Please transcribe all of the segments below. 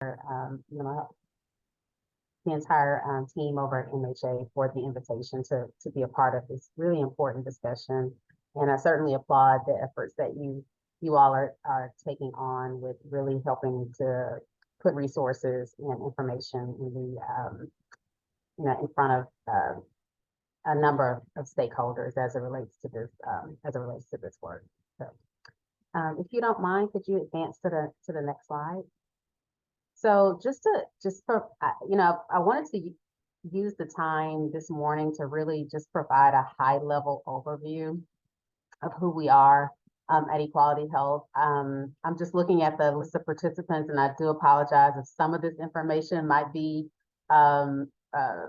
you know, the entire team over at MHA for the invitation to be a part of this really important discussion. And I certainly applaud the efforts that you all are taking on with really helping to put resources and information in the in front of a number of stakeholders as it relates to this work. So, if you don't mind, could you advance to the next slide? So I wanted to use the time this morning to really just provide a high level overview of who we are at Equality Health. I'm just looking at the list of participants, and I do apologize if some of this information might be um, uh,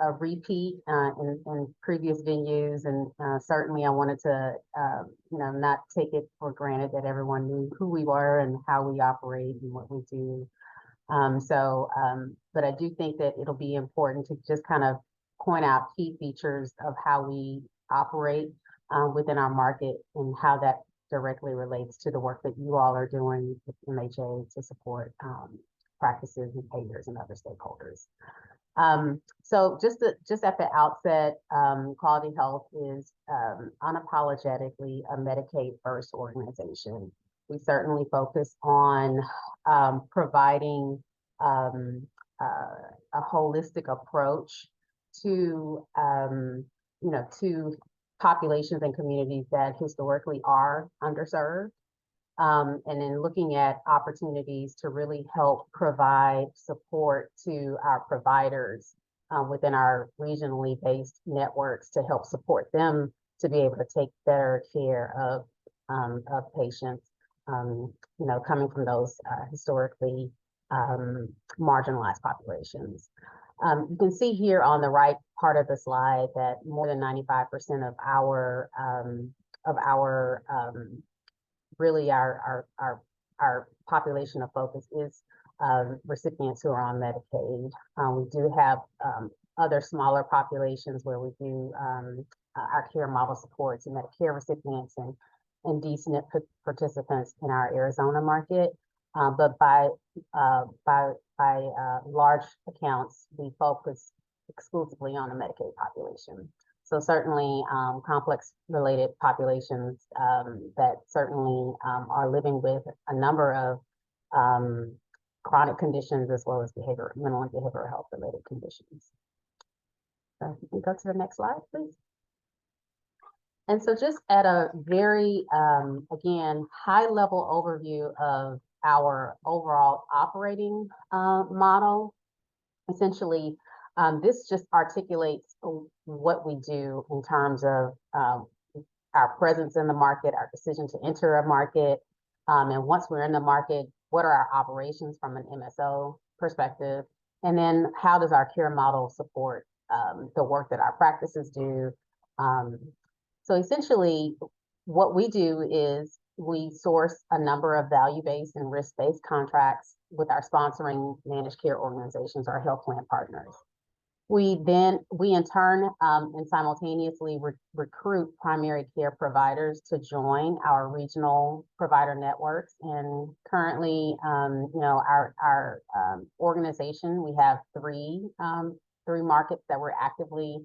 a repeat in previous venues, and certainly I wanted to not take it for granted that everyone knew who we were and how we operate and what we do. But I do think that it'll be important to just kind of point out key features of how we operate within our market and how that directly relates to the work that you all are doing with MHA to support practices and payers and other stakeholders. So just at the outset, Quality Health is unapologetically a Medicaid first organization. We certainly focus on providing a holistic approach to to populations and communities that historically are underserved. And then looking at opportunities to really help provide support to our providers within our regionally based networks to help support them to be able to take better care of patients, coming from those historically marginalized populations. You can see here on the right part of the slide that more than 95% of our really our population of focus is recipients who are on Medicaid. We do have other smaller populations where we do our care model supports and Medicare recipients and D-SNP participants in our Arizona market. But by large accounts, we focus exclusively on the Medicaid population. So certainly complex related populations that certainly are living with a number of chronic conditions as well as mental and behavioral health related conditions. So if you can go to the next slide, please. And so just at a very, again, high level overview of our overall operating model, essentially, this just articulates what we do in terms of our presence in the market, our decision to enter a market, and once we're in the market, what are our operations from an MSO perspective, and then how does our care model support the work that our practices do. So essentially, what we do is we source a number of value-based and risk-based contracts with our sponsoring managed care organizations, our health plan partners. We in turn and simultaneously recruit primary care providers to join our regional provider networks. And currently, our organization, we have three markets that we're actively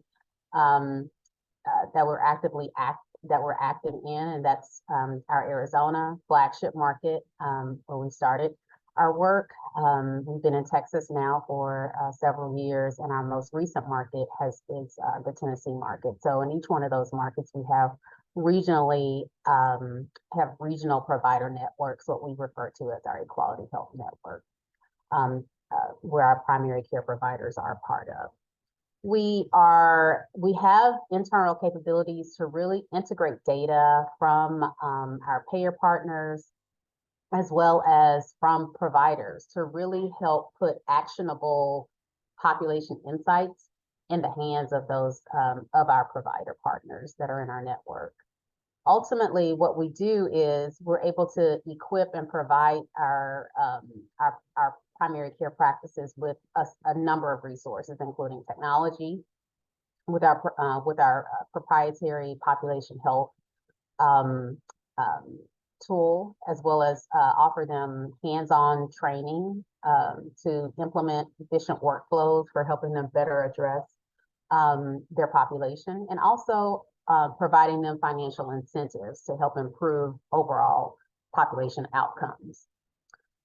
active in, and that's our Arizona flagship market where we started our work. We've been in Texas now for several years, and our most recent market is the Tennessee market. So in each one of those markets, we have regional provider networks, what we refer to as our Equality Health Network, where our primary care providers are a part of. We have internal capabilities to really integrate data from our payer partners as well as from providers to really help put actionable population insights in the hands of those of our provider partners that are in our network. Ultimately, what we do is we're able to equip and provide our primary care practices with a number of resources, including technology, with our proprietary population health tool, as well as offer them hands-on training to implement efficient workflows for helping them better address their population, and also providing them financial incentives to help improve overall population outcomes.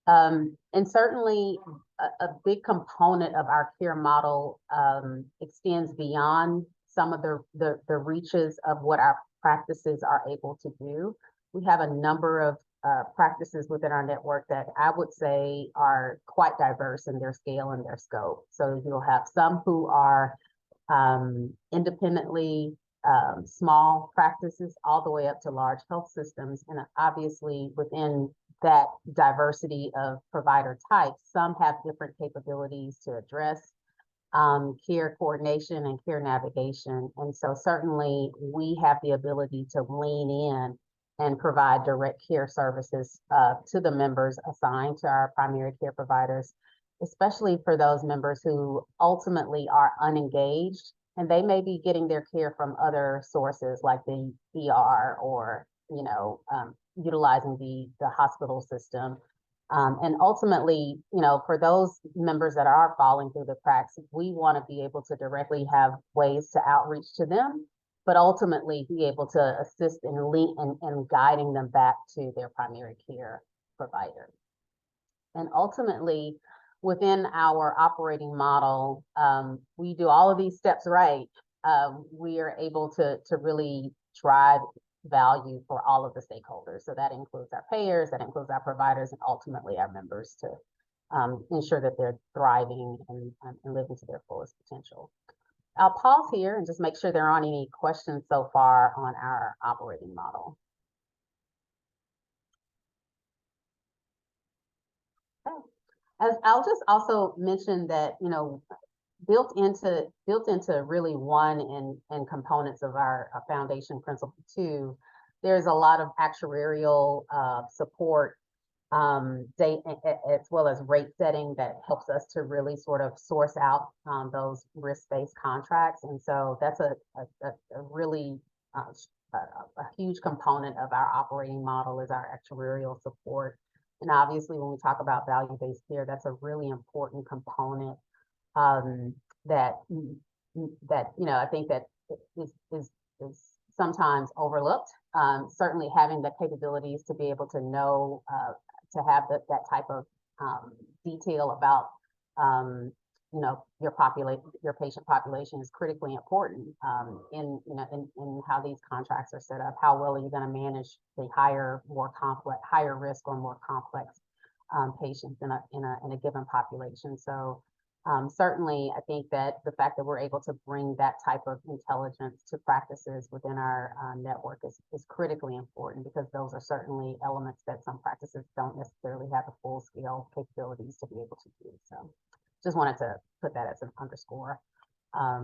And certainly a big component of our care model extends beyond some of the reaches of what our practices are able to do. We have a number of practices within our network that I would say are quite diverse in their scale and their scope. So you'll have some who are independently small practices all the way up to large health systems. And obviously within that diversity of provider types, some have different capabilities to address care coordination and care navigation. And so certainly we have the ability to lean in and provide direct care services to the members assigned to our primary care providers, especially for those members who ultimately are unengaged, and they may be getting their care from other sources like the ER or, utilizing the hospital system. And ultimately, for those members that are falling through the cracks, we want to be able to directly have ways to outreach to them, but ultimately be able to assist in guiding them back to their primary care provider. And ultimately, within our operating model, we do all of these steps right. We are able to really drive value for all of the stakeholders. So that includes our payers, that includes our providers, and ultimately our members to ensure that they're thriving and living to their fullest potential. I'll pause here and just make sure there aren't any questions so far on our operating model. Okay. As I'll just also mention that, built into really one and components of our foundation principle 2, there's a lot of actuarial support, as well as rate setting that helps us to really sort of source out those risk-based contracts. And so that's a really a huge component of our operating model is our actuarial support. And obviously, when we talk about value-based care, that's a really important component that I think that is sometimes overlooked. Certainly having the capabilities to be able to know, to have that type of detail about your patient population is critically important in how these contracts are set up. How well are you going to manage the higher risk or more complex patients in a given population? So certainly, I think that the fact that we're able to bring that type of intelligence to practices within our network is critically important, because those are certainly elements that some practices don't necessarily have the full scale capabilities to be able to do. So just wanted to put that as an underscore. A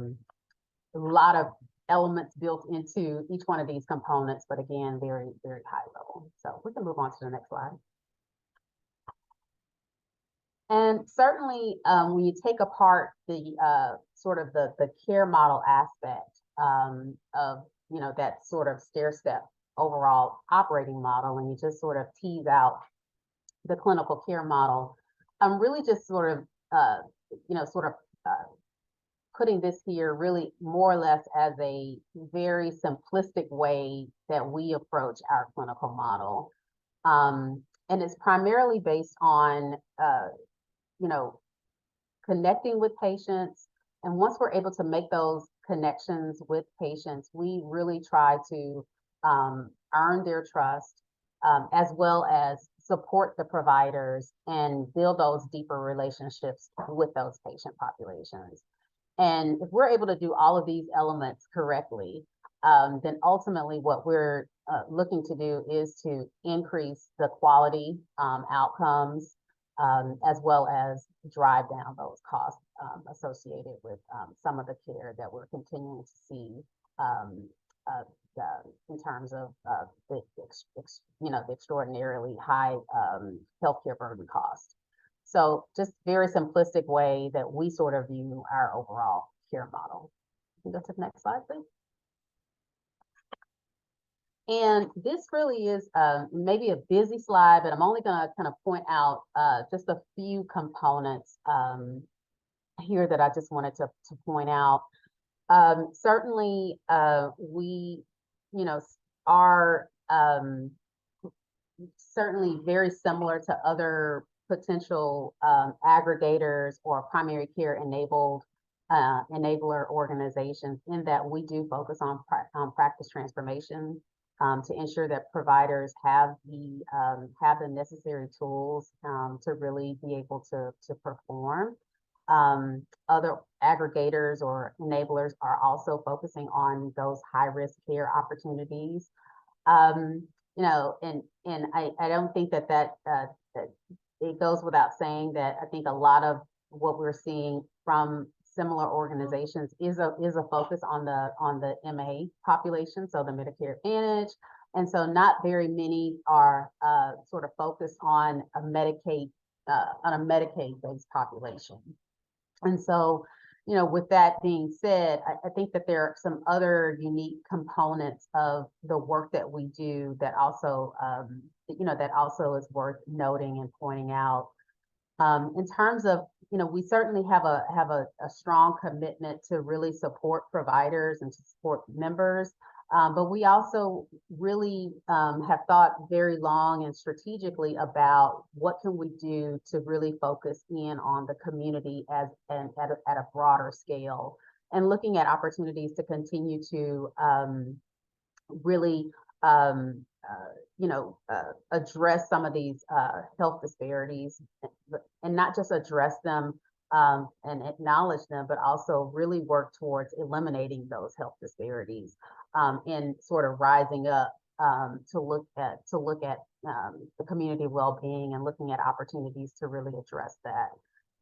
lot of elements built into each one of these components, but again, very, very high level. So we can move on to the next slide. And certainly, when you take apart the sort of the care model aspect of that sort of stair-step overall operating model, and you just sort of tease out the clinical care model, I'm really just sort of putting this here really more or less as a very simplistic way that we approach our clinical model, and it's primarily based on connecting with patients. And once we're able to make those connections with patients, we really try to earn their trust, as well as support the providers and build those deeper relationships with those patient populations. And if we're able to do all of these elements correctly, then ultimately what we're looking to do is to increase the quality outcomes, as well as drive down those costs associated with some of the care that we're continuing to see in terms of the extraordinarily high healthcare burden cost. So just very simplistic way that we sort of view our overall care model. Can you go to the next slide, please? And this really is maybe a busy slide, but I'm only going to kind of point out just a few components here that I just wanted to point out. Certainly, we, you know, are certainly very similar to other potential aggregators or primary care enabler organizations in that we do focus on practice transformation to ensure that providers have the necessary tools to really be able to perform. Other aggregators or enablers are also focusing on those high-risk care opportunities. You know, and I don't think that it goes without saying that I think a lot of what we're seeing from similar organizations is a focus on the MA population, so the Medicare Advantage, and so not very many are sort of focused on a Medicaid based population. And so, you know, with that being said, I think that there are some other unique components of the work that we do that also, you know, that also is worth noting and pointing out. In terms of, you know, we certainly have a strong commitment to really support providers and to support members. But we also really have thought very long and strategically about what can we do to really focus in on the community at a broader scale, and looking at opportunities to continue to really you know, address some of these health disparities, and not just address them and acknowledge them, but also really work towards eliminating those health disparities and sort of rising up to look at the community well-being and looking at opportunities to really address that.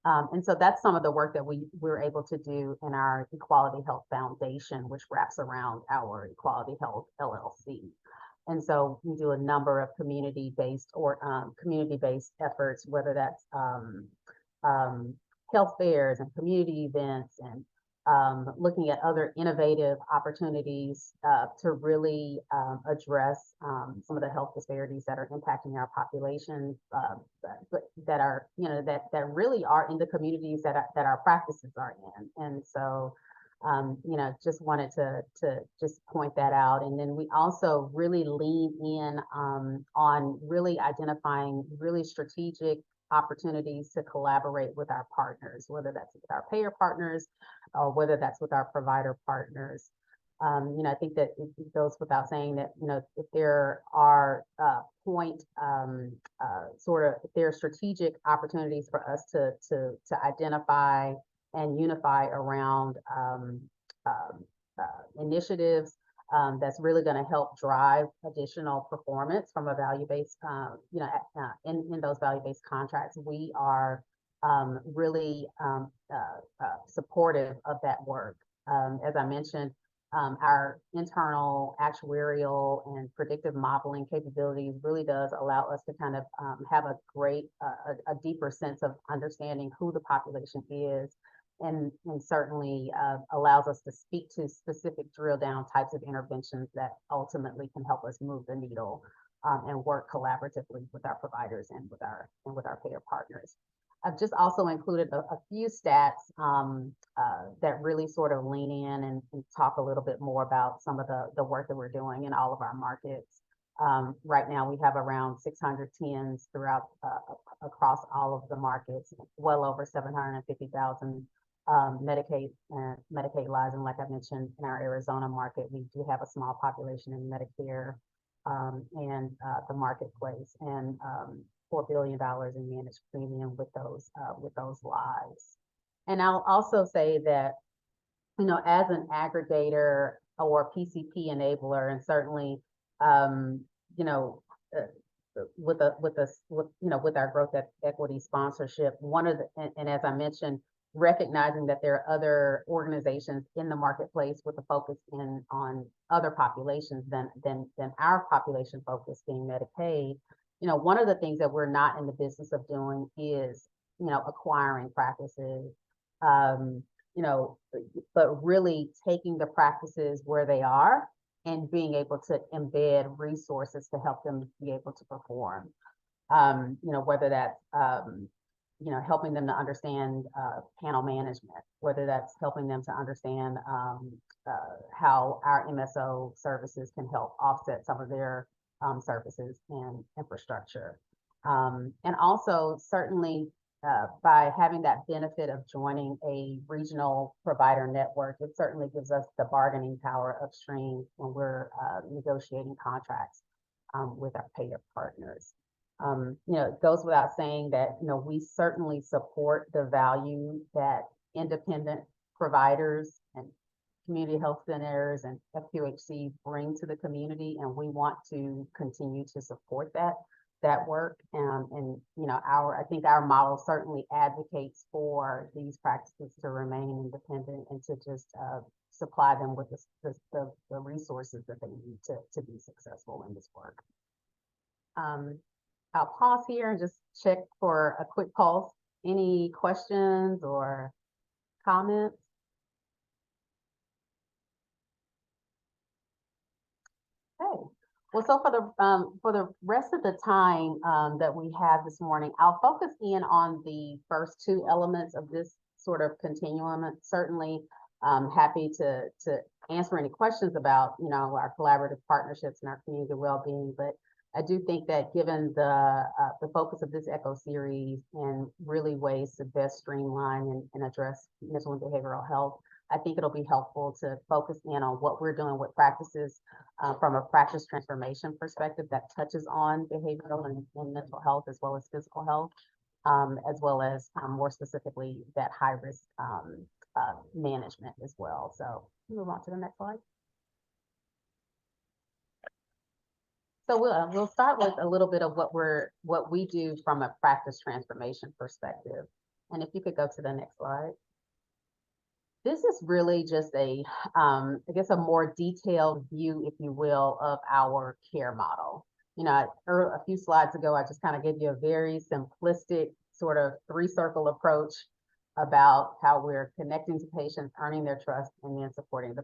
And so that's some of the work that we're able to do in our Equality Health Foundation, which wraps around our Equality Health LLC. And so we do a number of community-based efforts, whether that's health fairs and community events, and looking at other innovative opportunities to really address some of the health disparities that are impacting our population, but that are, you know, that really are in the communities that our practices are in. And so, you know, just wanted to just point that out. And then we also really lean in on really identifying really strategic opportunities to collaborate with our partners, whether that's with our payer partners or whether that's with our provider partners. You know, I think that it goes without saying that, you know, if there are if there are strategic opportunities for us to identify and unify around initiatives that's really going to help drive additional performance from a value-based, you know, in those value-based contracts. We are really supportive of that work. As I mentioned, our internal actuarial and predictive modeling capabilities really does allow us to kind of have a deeper sense of understanding who the population is, and certainly allows us to speak to specific drill down types of interventions that ultimately can help us move the needle and work collaboratively with our providers and with our payer partners. I've just also included a few stats that really sort of lean in and talk a little bit more about some of the work that we're doing in all of our markets. Right now, we have around 600 TNs throughout across all of the markets, well over 750,000 Medicaid lives. And like I mentioned, in our Arizona market, we do have a small population in Medicare and the marketplace, and $4 billion in managed premium with those lives. And I'll also say that, you know, as an aggregator or PCP enabler, and certainly, you know, with our growth equity sponsorship, and as I mentioned, recognizing that there are other organizations in the marketplace with a focus on other populations than our population focus being Medicaid. You know, one of the things that we're not in the business of doing is, you know, acquiring practices, you know, but really taking the practices where they are and being able to embed resources to help them be able to perform. Whether that's, helping them to understand panel management, whether that's helping them to understand how our MSO services can help offset some of their services and infrastructure. And also certainly by having that benefit of joining a regional provider network, it certainly gives us the bargaining power upstream when we're negotiating contracts with our payer partners. It goes without saying that, we certainly support the value that independent providers and community health centers and FQHC bring to the community, and we want to continue to support that work. I think our model certainly advocates for these practices to remain independent and to just supply them with the resources that they need to be successful in this work. I'll pause here and just check for a quick pulse. Any questions or comments? Okay. Well, so for the rest of the time that we have this morning, I'll focus in on the first two elements of this sort of continuum. Certainly, happy to answer any questions about our collaborative partnerships and our community well-being. But I do think that given the focus of this ECHO series and really ways to best streamline and address mental and behavioral health, I think it'll be helpful to focus in on what we're doing with practices from a practice transformation perspective that touches on behavioral and mental health as well as physical health, as well as more specifically that high risk management as well. So move on to the next slide. So we'll start with a little bit of what we do from a practice transformation perspective. And if you could go to the next slide. This is really just I guess a more detailed view, if you will, of our care model. A few slides ago, I just kind of gave you a very simplistic sort of three-circle approach about how we're connecting to patients, earning their trust, and then supporting the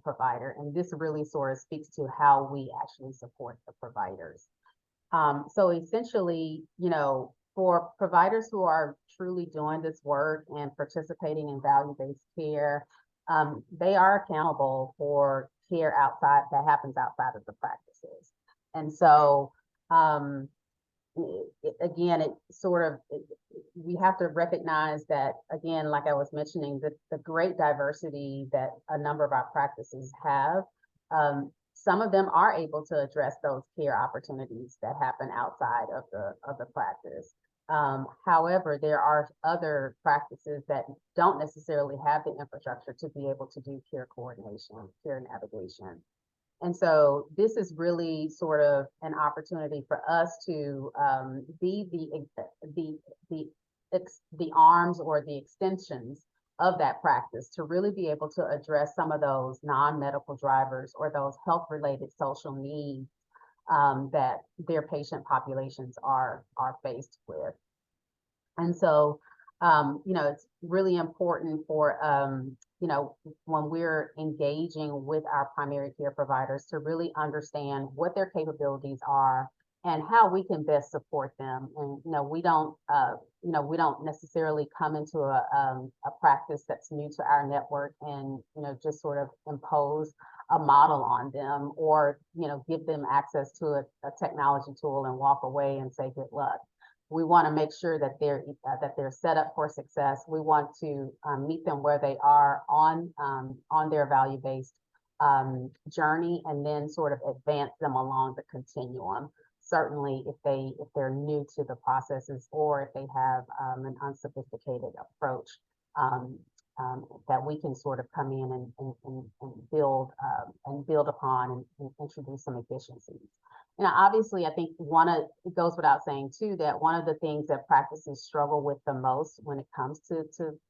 provider. And this really sort of speaks to how we actually support the providers. So essentially, for providers who are truly doing this work and participating in value-based care, they are accountable for care that happens outside of the practices. And so, we have to recognize that, again, like I was mentioning, the great diversity that a number of our practices have, some of them are able to address those care opportunities that happen outside of the practice. However, there are other practices that don't necessarily have the infrastructure to be able to do care coordination, care navigation. And so this is really sort of an opportunity for us to be the arms or the extensions of that practice to really be able to address some of those non-medical drivers or those health-related social needs that their patient populations are faced with. And so, it's really important for, when we're engaging with our primary care providers to really understand what their capabilities are and how we can best support them. And, we don't necessarily come into a practice that's new to our network and, just sort of impose a model on them or, give them access to a technology tool and walk away and say, good luck. We want to make sure that they're set up for success. We want to meet them where they are on their value-based journey, and then sort of advance them along the continuum. Certainly, if they're new to the processes or if they have an unsophisticated approach, that we can sort of come in and build upon and introduce some efficiencies. Obviously, I think it goes without saying too that one of the things that practices struggle with the most when it comes to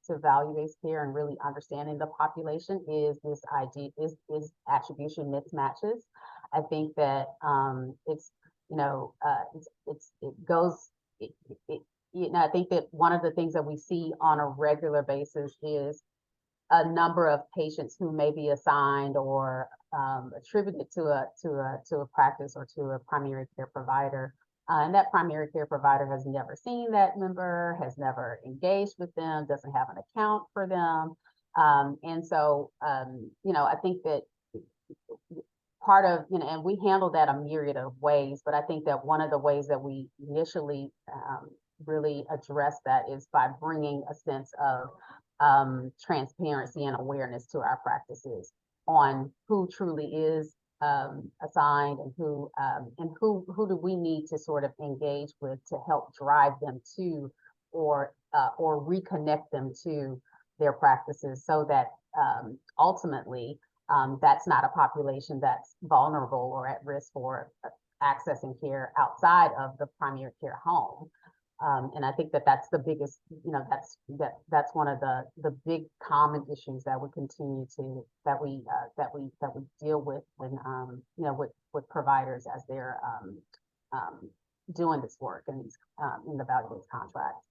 value-based care and really understanding the population is this idea is attribution mismatches. I think that I think that one of the things that we see on a regular basis is a number of patients who may be assigned or attributed to a practice or to a primary care provider. And that primary care provider has never seen that member, has never engaged with them, doesn't have an account for them. And so, I think that part of, and we handle that a myriad of ways, but I think that one of the ways that we initially really address that is by bringing a sense of transparency and awareness to our practices on who truly is assigned and who do we need to sort of engage with to help drive them to or reconnect them to their practices, so that ultimately that's not a population that's vulnerable or at risk for accessing care outside of the primary care home. And I think that that's the biggest, that's one of the big common issues that we continue to that we deal with when with providers as they're doing this work and in the value-based contracts.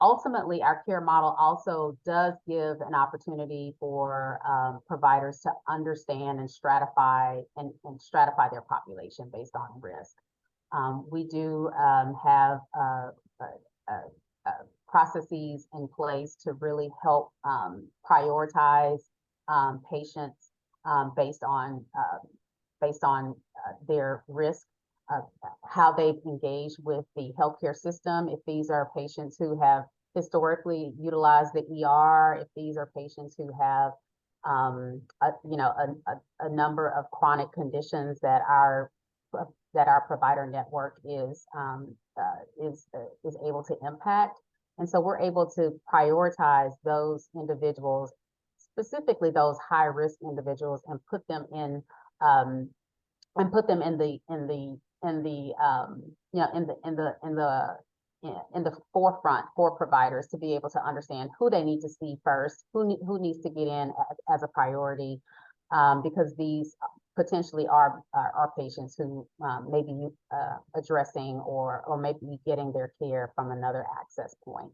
Ultimately, our care model also does give an opportunity for providers to understand and stratify their population based on risk. We do have processes in place to really help prioritize patients based on their risk, how they've engaged with the healthcare system. If these are patients who have historically utilized the ER, if these are patients who have a number of chronic conditions that our provider network is able to impact. And so we're able to prioritize those individuals, specifically those high risk individuals, and put them in the forefront for providers to be able to understand who they need to see first, who needs to get in as a priority, because these potentially are patients who may be addressing or maybe getting their care from another access point.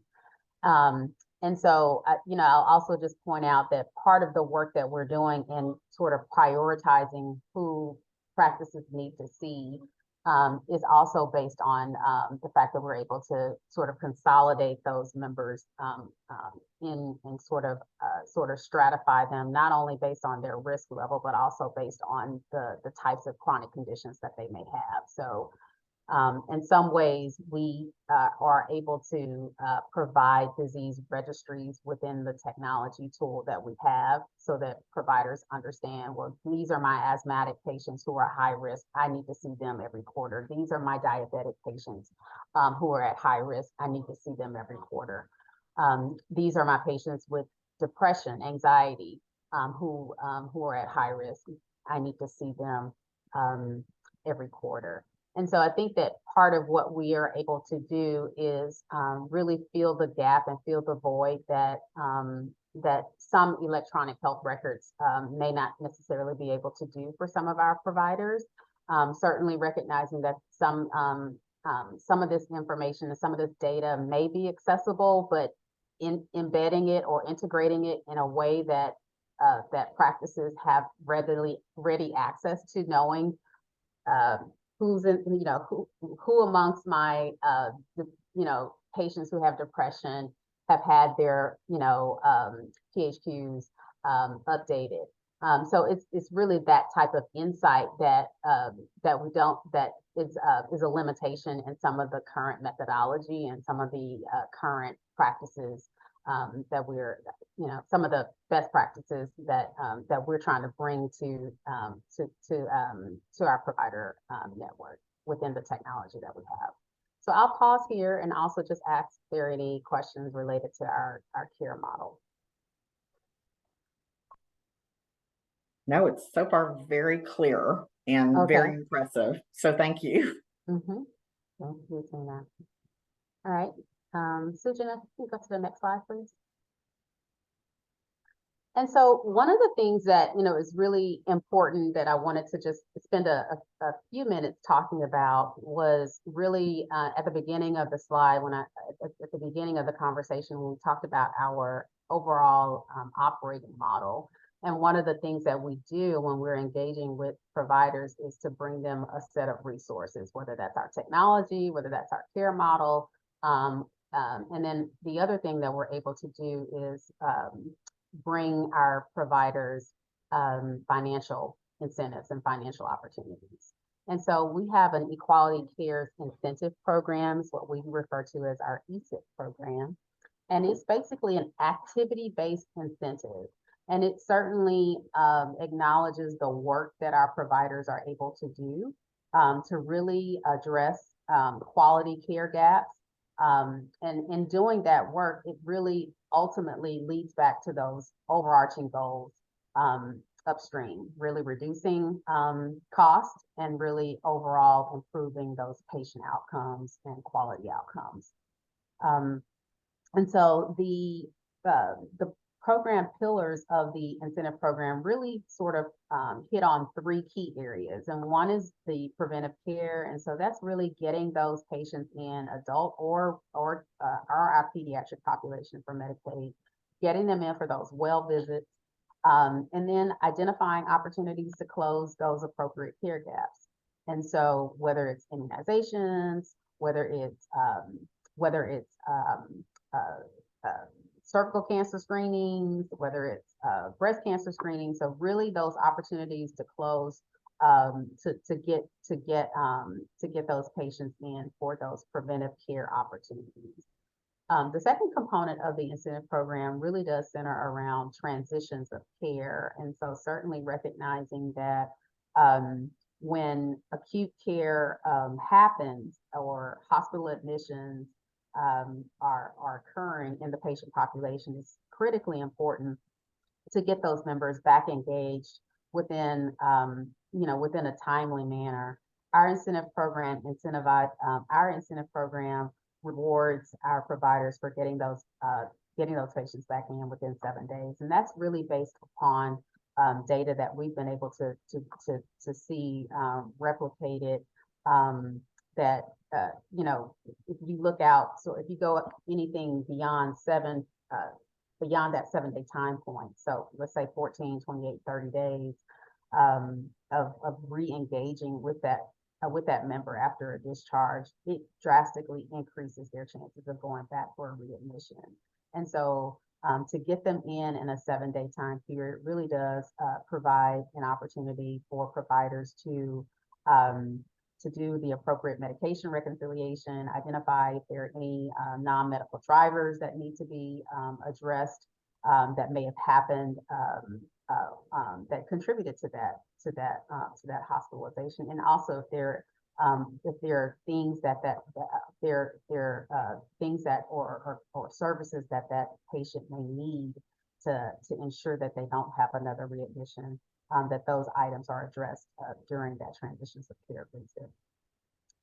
And so, I'll also just point out that part of the work that we're doing in sort of prioritizing who practices need to see is also based on the fact that we're able to sort of consolidate those members and sort of stratify them, not only based on their risk level, but also based on the types of chronic conditions that they may have. So in some ways, we are able to provide disease registries within the technology tool that we have, so that providers understand, well, these are my asthmatic patients who are high risk. I need to see them every quarter. These are my diabetic patients who are at high risk. I need to see them every quarter. These are my patients with depression, anxiety, who are at high risk. I need to see them every quarter. And so I think that part of what we are able to do is really fill the gap and fill the void that some electronic health records may not necessarily be able to do for some of our providers. Certainly recognizing that some of this information and some of this data may be accessible, but in embedding it or integrating it in a way that that practices have ready access to, knowing who's in, who amongst my, patients who have depression have had their, PHQs updated. So it's really that type of insight that is a limitation in some of the current methodology and some of the current practices that we're, some of the best practices that we're trying to bring to our provider network within the technology that we have. So I'll pause here and also just ask if there are any questions related to our care model. No, it's so far very clear and very impressive. So thank you. Mm-hmm. Thank you, Tina. All right. Sujan, can you go to the next slide, please? And so one of the things that, is really important that I wanted to just spend a few minutes talking about was really at the beginning of the slide, at the beginning of the conversation, when we talked about our overall operating model. And one of the things that we do when we're engaging with providers is to bring them a set of resources, whether that's our technology, whether that's our care model. And then the other thing that we're able to do is bring our providers financial incentives and financial opportunities. And so we have an Equality Cares Incentive Programs, what we refer to as our ESIP program. And it's basically an activity-based incentive. And it certainly acknowledges the work that our providers are able to do to really address quality care gaps. And in doing that work, it really ultimately leads back to those overarching goals upstream, really reducing cost and really overall improving those patient outcomes and quality outcomes. And so the program pillars of the incentive program really sort of hit on three key areas. And one is the preventive care. And so that's really getting those patients in adult or our pediatric population for Medicaid, getting them in for those well visits, and then identifying opportunities to close those appropriate care gaps. And so whether it's immunizations, whether it's cervical cancer screenings, whether it's breast cancer screening. So really those opportunities to close to get those patients in for those preventive care opportunities. The second component of the incentive program really does center around transitions of care. And so certainly recognizing that when acute care happens or hospital admissions are occurring in the patient population, it's critically important to get those members back engaged within within a timely manner. Our incentive program rewards our providers for getting those patients back in within 7 days, and that's really based upon data that we've been able to see replicated. That if you look out, so if you go up anything beyond that 7 day time point, so let's say 14, 28, 30 days of re-engaging with that member after a discharge, it drastically increases their chances of going back for a readmission. And so to get them in a 7 day time period really does provide an opportunity for providers to do the appropriate medication reconciliation, identify if there are any non-medical drivers that need to be addressed that may have happened that contributed to that hospitalization, and also if there are things or services that patient may need to ensure that they don't have another readmission, that those items are addressed during that transitions of care visit.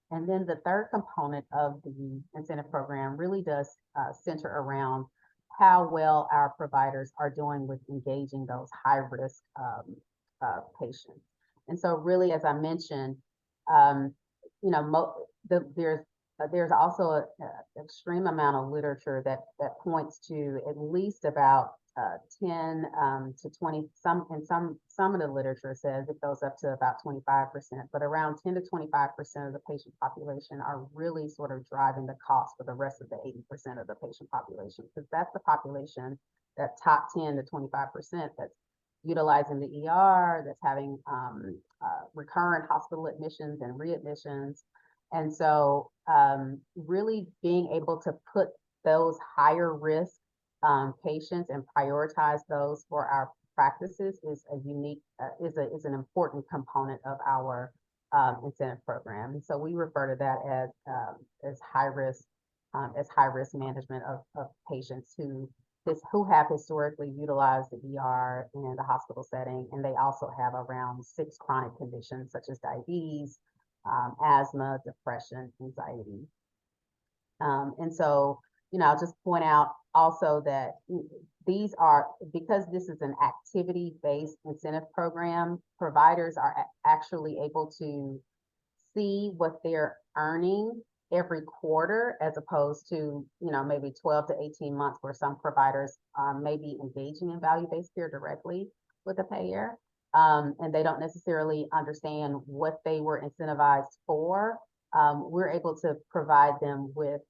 And then the third component of the incentive program really does center around how well our providers are doing with engaging those high-risk patients. And so really, as I mentioned, there's also an extreme amount of literature that points to at least about 10 to 20, some of the literature says it goes up to about 25%, but around 10 to 25% of the patient population are really sort of driving the cost for the rest of the 80% of the patient population, because that's the population, that top 10 to 25% that's utilizing the ER, that's having recurrent hospital admissions and readmissions. And so really being able to put those higher risk patients and prioritize those for our practices is a unique, is an important component of our incentive program. And so we refer to that as high risk management of patients who have historically utilized the ER in the hospital setting, and they also have around 6 chronic conditions such as diabetes, asthma, depression, anxiety. And so, I'll just point out also that these are, because this is an activity-based incentive program, providers are actually able to see what they're earning every quarter, as opposed to, maybe 12 to 18 months where some providers may be engaging in value-based care directly. with a payer, and they don't necessarily understand what they were incentivized for. We're able to provide them with,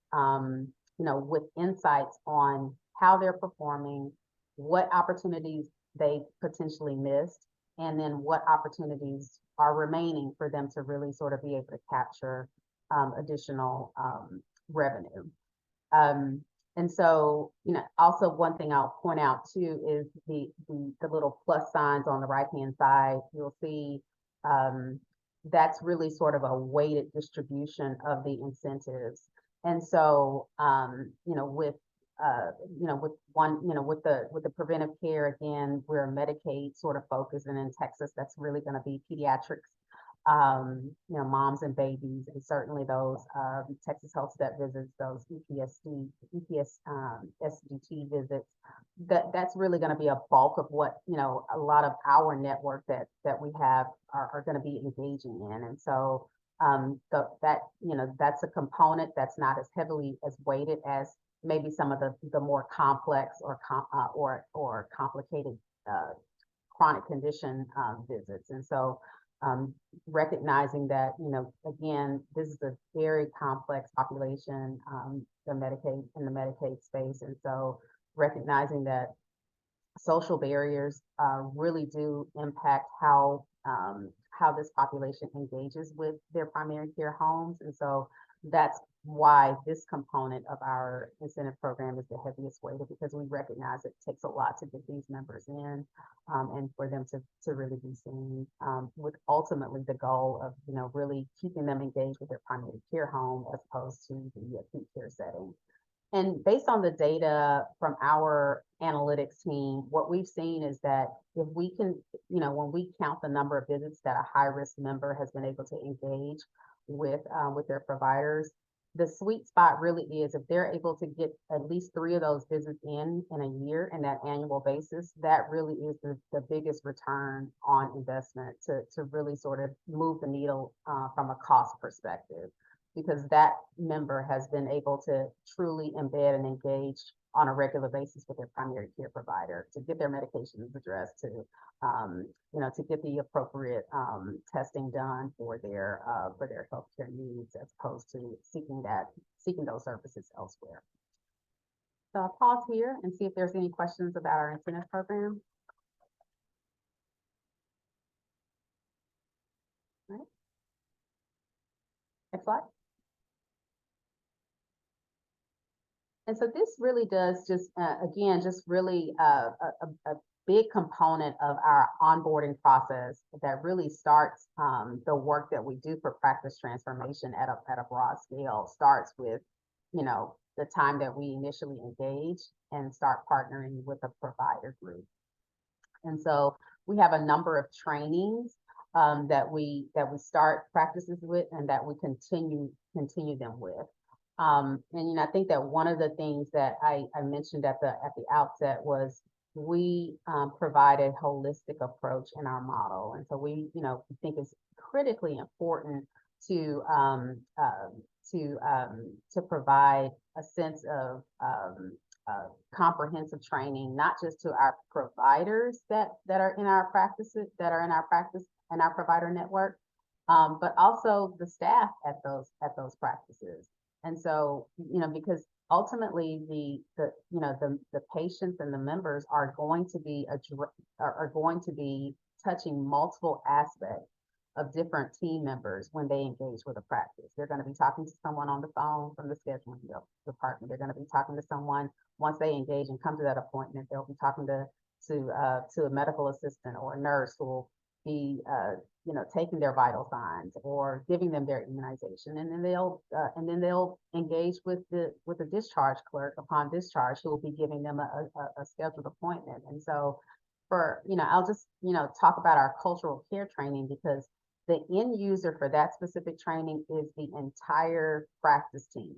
with insights on how they're performing, what opportunities they potentially missed, and then what opportunities are remaining for them to really sort of be able to capture additional revenue. And so, also one thing I'll point out too is the little plus signs on the right-hand side. You'll see that's really sort of a weighted distribution of the incentives. And so, with the preventive care, again, we're Medicaid sort of focused, and in Texas, that's really going to be pediatrics, moms and babies, and certainly those Texas Health Step visits, those SDT visits. That's really going to be a bulk of what a lot of our network that we have are going to be engaging in, and so that's a component that's not as heavily as weighted as maybe some of the more complex or complicated chronic condition visits, and so. Recognizing that, again, this is a very complex population, the Medicaid space. And so recognizing that social barriers really do impact how this population engages with their primary care homes. And so that's why this component of our incentive program is the heaviest weighted, because we recognize it takes a lot to get these members in, and for them to really be seen, with ultimately the goal of really keeping them engaged with their primary care home as opposed to the acute care setting. And based on the data from our analytics team, what we've seen is that if we can, when we count the number of visits that a high-risk member has been able to engage with their providers, the sweet spot really is if they're able to get at least 3 of those visits in a year in that annual basis, that really is the biggest return on investment to really sort of move the needle from a cost perspective, because that member has been able to truly embed and engage on a regular basis with their primary care provider to get their medications addressed, to get the appropriate testing done for their healthcare needs, as opposed to seeking those services elsewhere. So I'll pause here and see if there's any questions about our incentive program. All right. Next slide. And so this really does just, again, just really a big component of our onboarding process that really starts the work that we do for practice transformation at a broad scale, starts with, the time that we initially engage and start partnering with a provider group. And so we have a number of trainings that we start practices with and that we continue them with. And I think that one of the things that I mentioned at the outset was we provide a holistic approach in our model, and so we think it's critically important to provide a sense of comprehensive training, not just to our providers that are in our practices, and our provider network, but also the staff at those practices. And so, because ultimately the patients and the members are going to be touching multiple aspects of different team members when they engage with a practice. They're going to be talking to someone on the phone from the scheduling department. They're going to be talking to someone once they engage and come to that appointment. They'll be talking to a medical assistant or a nurse who will be taking their vital signs or giving them their immunization, and then they'll engage with the discharge clerk upon discharge, who will be giving them a scheduled appointment. And so I'll just talk about our cultural care training, because the end user for that specific training is the entire practice team.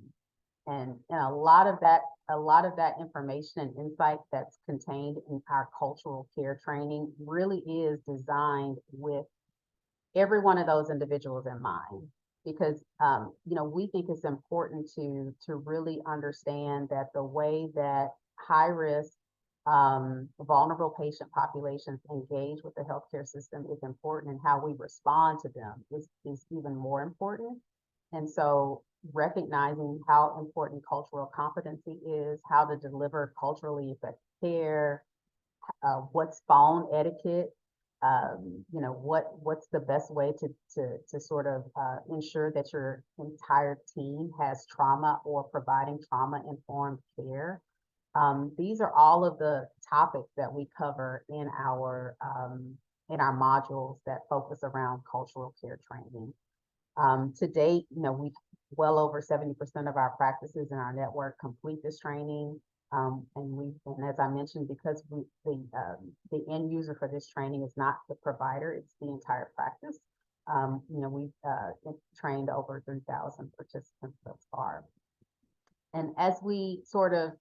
And a lot of that information and insight that's contained in our cultural care training really is designed with every one of those individuals in mind, because we think it's important to really understand that the way that high risk vulnerable patient populations engage with the healthcare system is important, and how we respond to them is even more important. And so recognizing how important cultural competency is, how to deliver culturally effective care, what's phone etiquette, what's the best way to sort of ensure that your entire team has trauma or providing trauma informed care. These are all of the topics that we cover in our modules that focus around cultural care training. To date, we've well over 70% of our practices in our network complete this training. And as I mentioned, because the end user for this training is not the provider, it's the entire practice. We've trained over 3,000 participants thus far. And as we sort of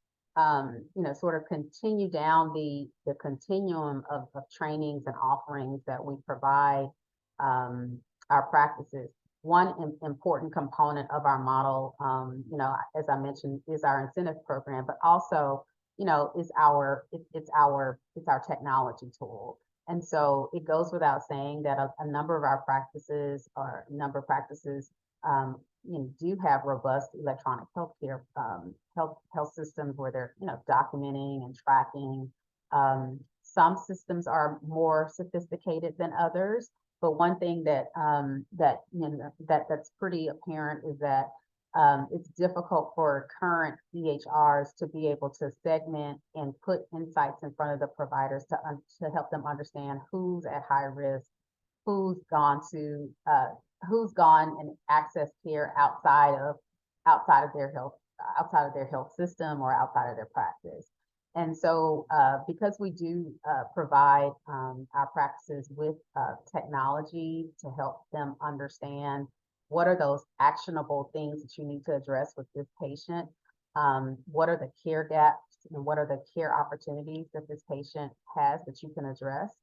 continue down the continuum of trainings and offerings that we provide our practices, one important component of our model, as I mentioned, is our incentive program, but also, is it's our technology tool. And so it goes without saying that a number of our practices do have robust electronic healthcare health systems where they're documenting and tracking. Some systems are more sophisticated than others, but one thing that's pretty apparent is that it's difficult for current EHRs to be able to segment and put insights in front of the providers to help them understand who's at high risk, who's gone and accessed care outside of their health system or outside of their practice. And so because we do provide our practices with technology to help them understand what are those actionable things that you need to address with this patient, what are the care gaps and what are the care opportunities that this patient has that you can address.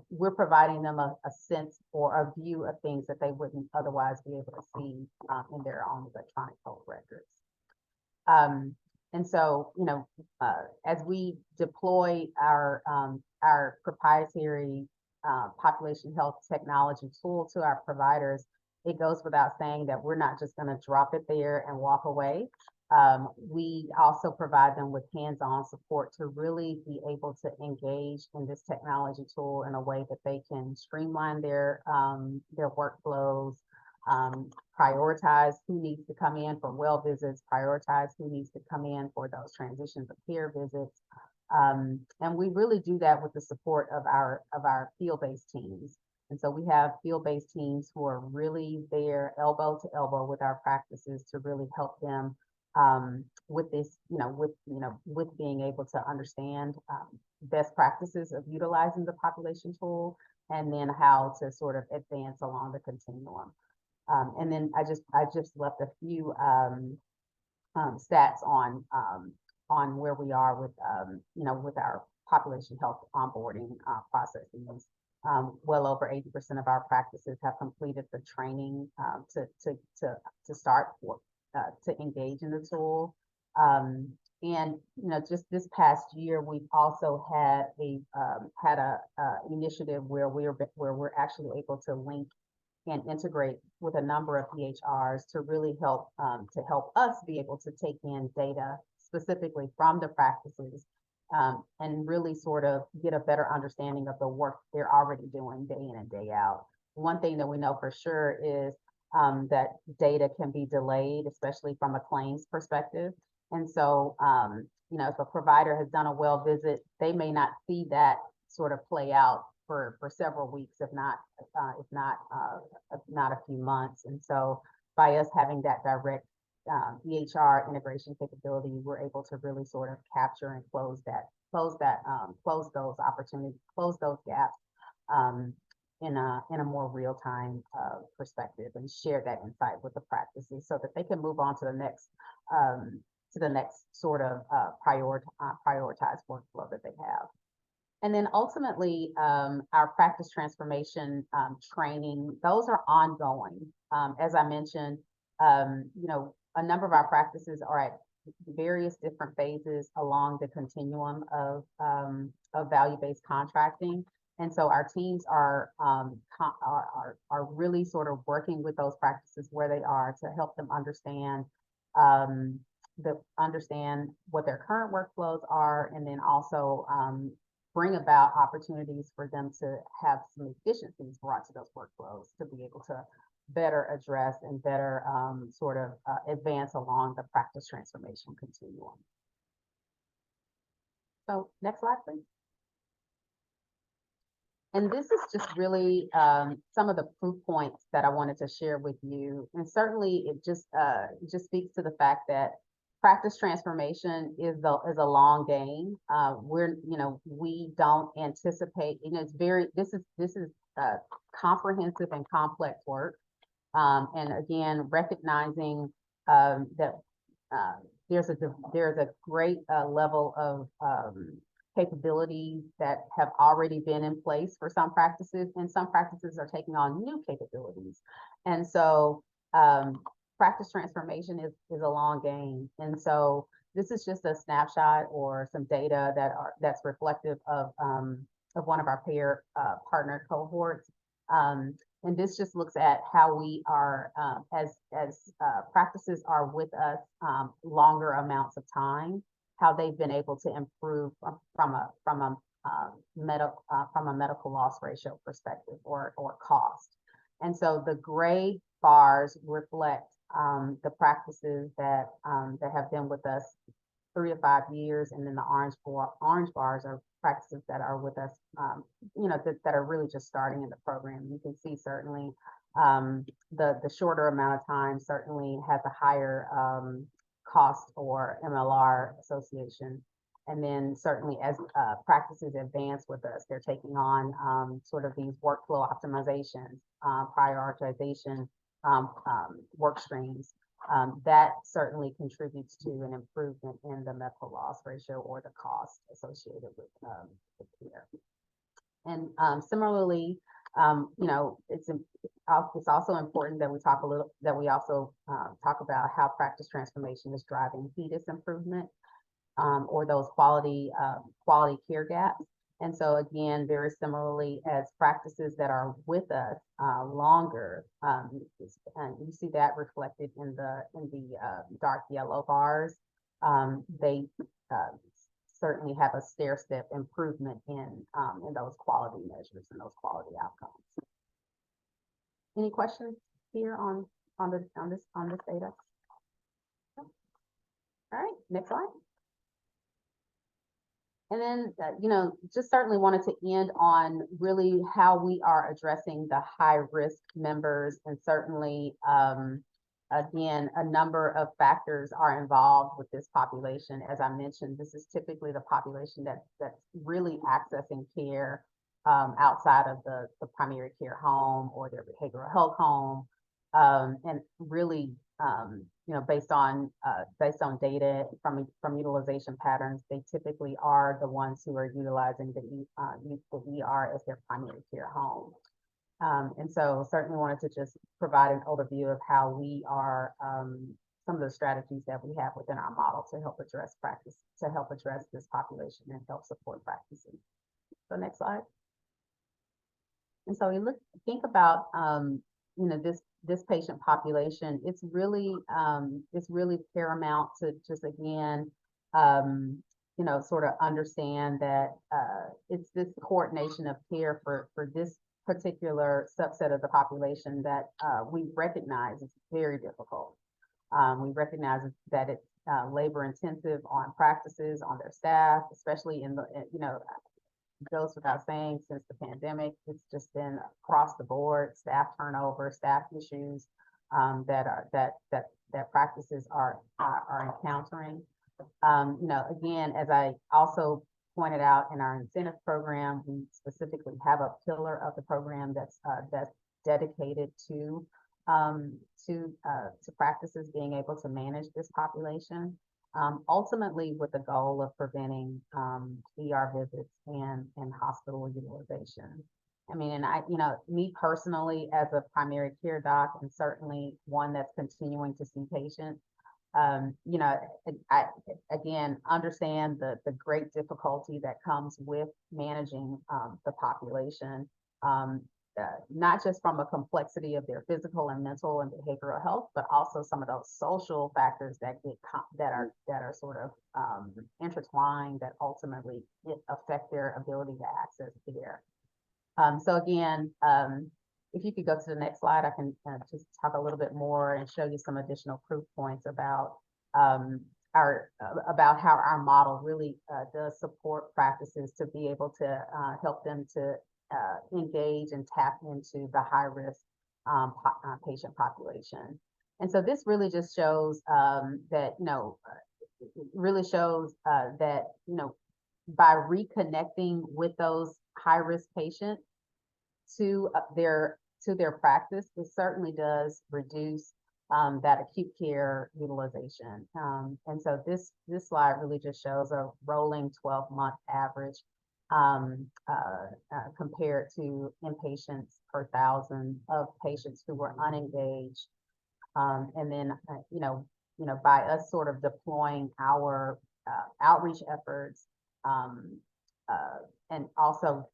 We're providing them a sense or a view of things that they wouldn't otherwise be able to see in their own electronic health records. And so, as we deploy our proprietary population health technology tool to our providers, it goes without saying that we're not just going to drop it there and walk away. We also provide them with hands-on support to really be able to engage in this technology tool in a way that they can streamline their workflows, prioritize who needs to come in for well visits, prioritize who needs to come in for those transitions of care visits. And we really do that with the support of our field-based teams. And so we have field-based teams who are really there elbow to elbow with our practices to really help them with this, with being able to understand best practices of utilizing the population tool, and then how to sort of advance along the continuum. And then I just left a few stats on where we are with with our population health onboarding processes. Well over 80% of our practices have completed the training to start to engage in the tool. And just this past year, we've also had a initiative where we're actually able to link and integrate with a number of EHRs to really help us be able to take in data specifically from the practices and really sort of get a better understanding of the work they're already doing day in and day out. One thing that we know for sure is that data can be delayed, especially from a claims perspective. And so, if a provider has done a well visit, they may not see that sort of play out for several weeks, if not a few months. And so, by us having that direct EHR integration capability, we're able to really sort of capture and close those opportunities, close those gaps in a more real-time perspective, and share that insight with the practices so that they can move on to the next sort of prioritized workflow that they have. And then ultimately, our practice transformation training, those are ongoing. As I mentioned, a number of our practices are at various different phases along the continuum of value-based contracting. And so our teams are really sort of working with those practices where they are to help them understand understand what their current workflows are, and then also bring about opportunities for them to have some efficiencies brought to those workflows to be able to better address and better sort of advance along the practice transformation continuum. So next slide, please. And this is just really some of the proof points that I wanted to share with you. And certainly it just speaks to the fact that practice transformation is a long game. We don't anticipate, this is comprehensive and complex work. And again, recognizing that there's a great level of capabilities that have already been in place for some practices, and some practices are taking on new capabilities. And so practice transformation is a long game. And so this is just a snapshot or some data that's reflective of one of our payer partner cohorts. And this just looks at how we are, as practices are with us longer amounts of time, how they've been able to improve from a medical loss ratio perspective or cost. And so the gray bars reflect the practices that have been with us 3 to 5 years, and then the orange bars are practices that are with us, that are really just starting in the program. You can see certainly the shorter amount of time certainly has a higher cost or MLR association. And then certainly as practices advance with us, they're taking on sort of these workflow optimizations, prioritization work streams. That certainly contributes to an improvement in the medical loss ratio or the cost associated with care. And similarly, it's also important that we also talk about how practice transformation is driving HEDIS improvement or those quality care gaps. And so again, very similarly, as practices that are with us longer, and you see that reflected in the dark yellow bars, they certainly have a stair-step improvement in those quality measures and those quality outcomes. Any questions here on this data? All right, next slide. And then, just certainly wanted to end on really how we are addressing the high-risk members. And certainly, again, a number of factors are involved with this population. As I mentioned, this is typically the population that's really accessing care outside of the primary care home or their behavioral health home. And really, based on data from utilization patterns, they typically are the ones who are utilizing the ER as their primary care home. And so certainly wanted to just provide an overview of how we are, some of the strategies that we have within our model to help address this population and help support practices. So next slide. And so we think about, this patient population. It's really paramount to just, again, sort of understand that it's this coordination of care for this particular subset of the population that we recognize is very difficult. We recognize that it's labor intensive on practices, on their staff, especially in the, goes without saying, since the pandemic, it's just been across the board, staff turnover, staff issues that practices are encountering. Again, as I also pointed out in our incentive program, we specifically have a pillar of the program that's dedicated to practices being able to manage this population. Ultimately with the goal of preventing ER visits and hospital utilization. I mean, and me personally as a primary care doc, and certainly one that's continuing to see patients, You know, I again understand the great difficulty that comes with managing the population, not just from a complexity of their physical and mental and behavioral health, but also some of those social factors that that are sort of intertwined that ultimately affect their ability to access care. So again, if you could go to the next slide, I can just talk a little bit more and show you some additional proof points about about how our model really does support practices to be able to help them to engage and tap into the high risk patient population. And so this really just shows that, it really shows that, by reconnecting with those high risk patients to their practice, it certainly does reduce that acute care utilization. And so this slide really just shows a rolling 12-month average compared to inpatients per thousand of patients who were unengaged. And then, by us sort of deploying our outreach efforts, and also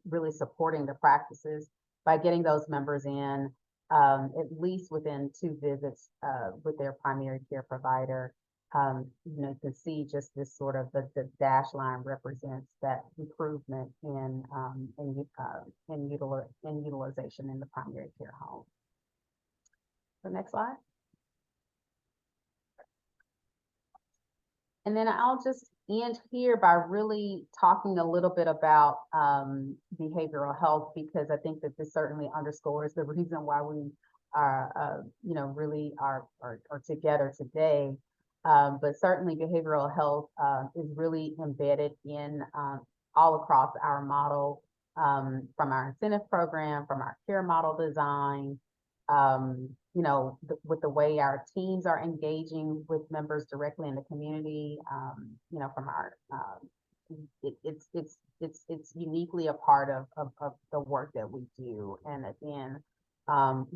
really supporting the practices by getting those members in at least within 2 visits with their primary care provider. You can see just this sort of the dash line represents that improvement in utilization in the primary care home. The next slide. And then I'll just end here by really talking a little bit about behavioral health, because I think that this certainly underscores the reason why we are, really are together today. But certainly behavioral health is really embedded in all across our model, from our incentive program, from our care model design, with the way our teams are engaging with members directly in the community, from our, it's uniquely a part of the work that we do. And again,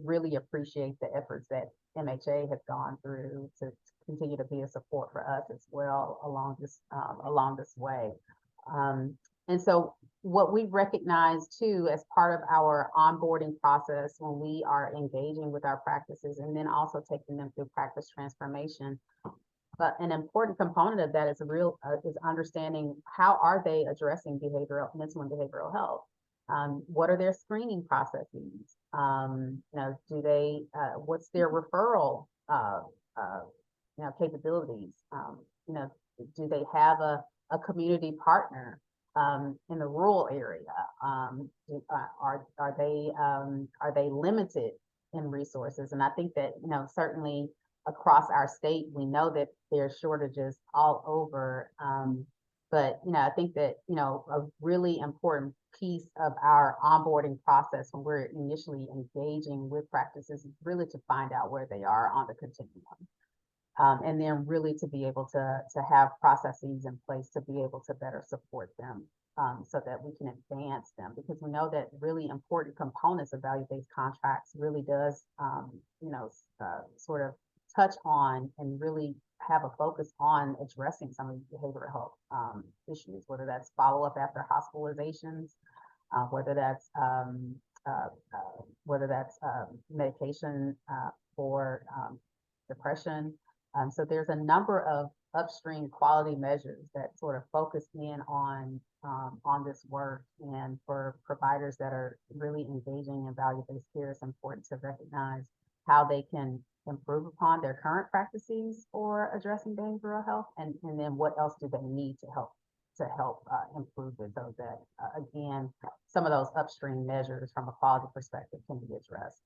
really appreciate the efforts that MHA has gone through to continue to be a support for us as well along this way. And so what we recognize too, as part of our onboarding process when we are engaging with our practices and then also taking them through practice transformation, but an important component of that is is understanding how are they addressing mental and behavioral health. What are their screening processes? Do they, what's their referral, capabilities? Do they have a community partner in the rural area? Are they limited in resources? And I think that, certainly across our state, we know that there's shortages all over. But, I think that, a really important piece of our onboarding process when we're initially engaging with practices is really to find out where they are on the continuum. And then really to be able to have processes in place to be able to better support them, so that we can advance them, because we know that really important components of value-based contracts really does, sort of touch on and really have a focus on addressing some of the behavioral health issues, whether that's follow-up after hospitalizations, whether that's medication for depression. So there's a number of upstream quality measures that sort of focus in on this work. And for providers that are really engaging in value-based care, it's important to recognize how they can improve upon their current practices for addressing behavioral health, and then what else do they need to help improve it, so that again, some of those upstream measures from a quality perspective can be addressed.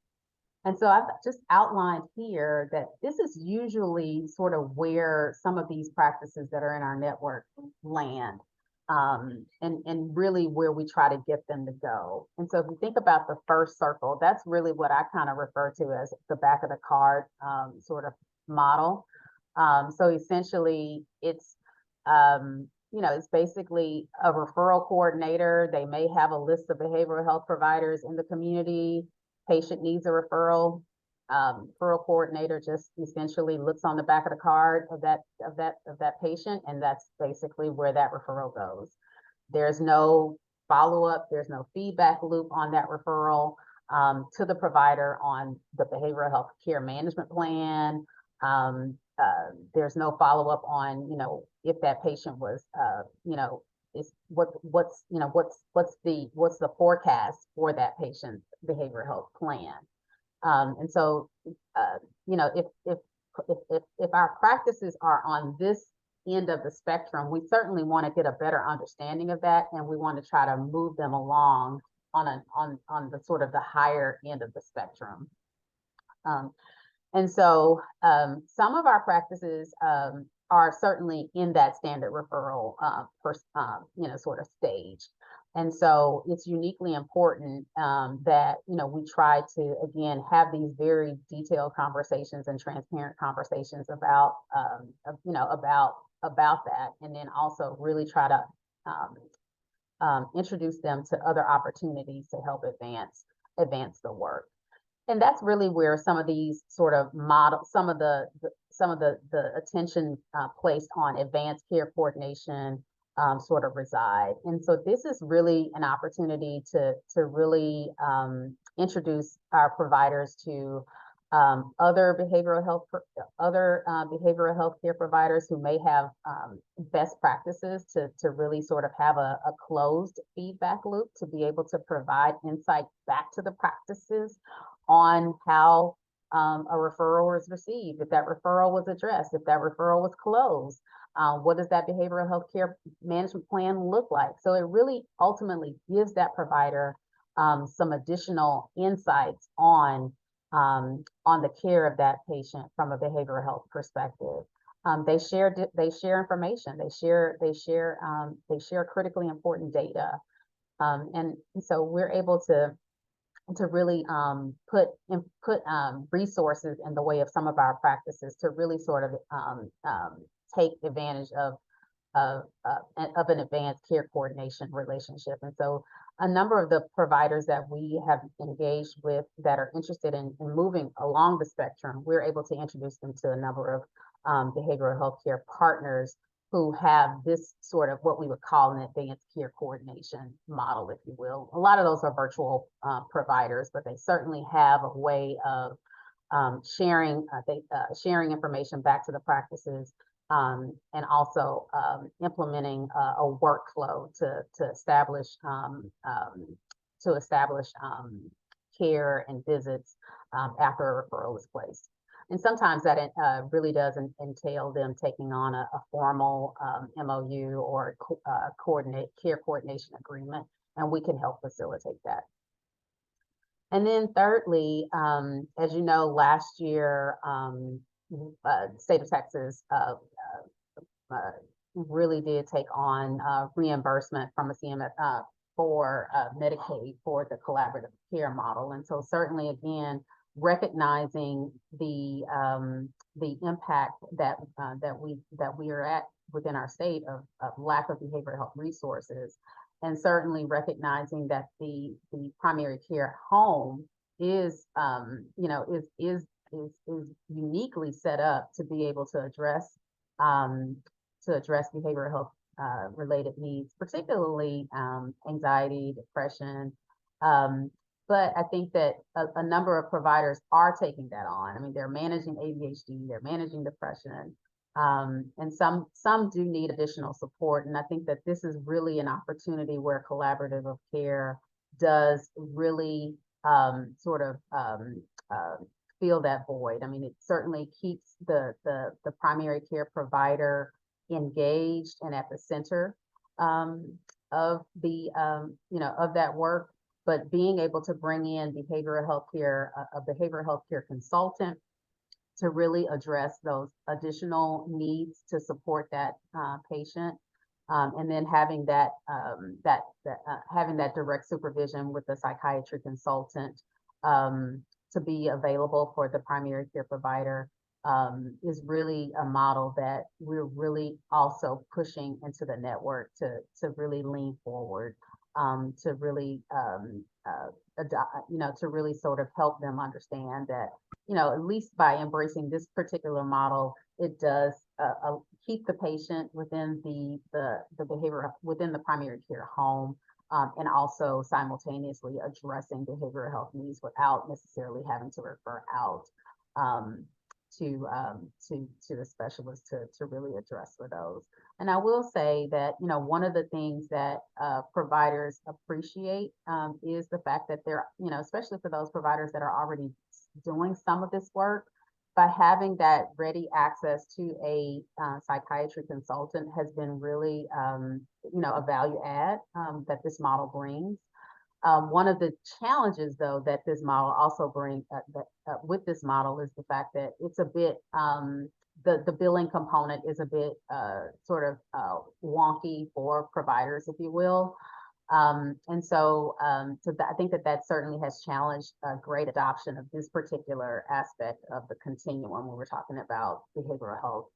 And so I've just outlined here that this is usually sort of where some of these practices that are in our network land, and really where we try to get them to go. And so if you think about the first circle, that's really what I kind of refer to as the back of the card sort of model. So essentially it's, it's basically a referral coordinator. They may have a list of behavioral health providers in the community. Patient needs a referral. referral coordinator just essentially looks on the back of the card of that patient, and that's basically where that referral goes. There's no follow-up, there's no feedback loop on that referral to the provider on the behavioral health care management plan. There's no follow-up on, if that patient was, is what's the forecast for that patient's behavioral health plan. And so, if our practices are on this end of the spectrum, we certainly want to get a better understanding of that, and we want to try to move them along on the sort of the higher end of the spectrum. And so some of our practices are certainly in that standard referral sort of stage. And so it's uniquely important that, we try to, again, have these very detailed conversations and transparent conversations about that, and then also really try to introduce them to other opportunities to help advance the work. And that's really where some of these sort of some of the attention placed on advanced care coordination sort of reside. And so this is really an opportunity to really introduce our providers to other behavioral health care providers who may have best practices to really sort of have a closed feedback loop to be able to provide insight back to the practices on how a referral was received, if that referral was addressed, if that referral was closed, what does that behavioral health care management plan look like? So it really ultimately gives that provider some additional insights on the care of that patient from a behavioral health perspective. They share information. They share critically important data, and so we're able to really put resources in the way of some of our practices to really sort of take advantage of an advanced care coordination relationship. And so a number of the providers that we have engaged with that are interested in moving along the spectrum, we're able to introduce them to a number of behavioral health care partners who have this sort of what we would call an advanced care coordination model, if you will. A lot of those are virtual providers, but they certainly have a way of sharing information back to the practices, and also implementing a workflow to establish care and visits after a referral is placed. And sometimes that really does entail them taking on a formal MOU or care coordination agreement, and we can help facilitate that. And then thirdly, as you know, last year, state of Texas really did take on reimbursement from a CMS for Medicaid for the collaborative care model. And so certainly, again, recognizing the impact that we are at within our state of lack of behavioral health resources, and certainly recognizing that the primary care home is uniquely set up to be able to address behavioral health related needs, particularly anxiety, depression. But I think that a number of providers are taking that on. I mean, they're managing ADHD, they're managing depression, and some do need additional support. And I think that this is really an opportunity where collaborative of care does really sort of fill that void. I mean, it certainly keeps the primary care provider engaged and at the center of the of that work, but being able to bring in a behavioral health care consultant to really address those additional needs to support that patient, and then having that direct supervision with the psychiatry consultant to be available for the primary care provider is really a model that we're really also pushing into the network to really lean forward to really to really sort of help them understand that, at least by embracing this particular model, it does keep the patient within the behavioral, within the primary care home, and also simultaneously addressing behavioral health needs without necessarily having to refer out um, to a specialist to really address for those. And I will say that, one of the things that providers appreciate is the fact that they're, especially for those providers that are already doing some of this work, by having that ready access to a psychiatry consultant has been really, a value add that this model brings. One of the challenges, though, that this model also brings with this model is the fact that it's a bit, the billing component is a bit sort of wonky for providers, if you will. I think that certainly has challenged great adoption of this particular aspect of the continuum when we're talking about behavioral health,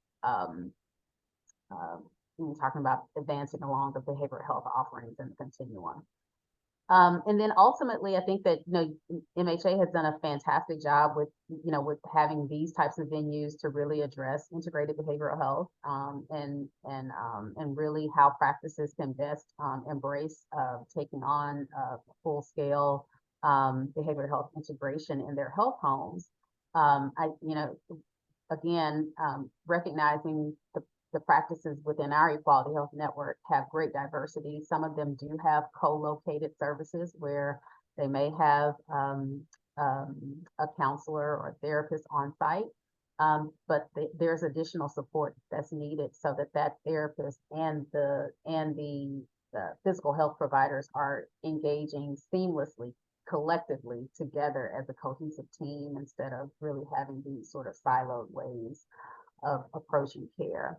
when we're talking about advancing along the behavioral health offerings in the continuum. And then ultimately, I think that, MHA has done a fantastic job with, with having these types of venues to really address integrated behavioral health, and really how practices can best embrace taking on full scale behavioral health integration in their health homes. Again, recognizing the practices within our Equality Health Network have great diversity. Some of them do have co-located services where they may have a counselor or a therapist on site, but there's additional support that's needed so that therapist and the physical health providers are engaging seamlessly, collectively together as a cohesive team instead of really having these sort of siloed ways of approaching care.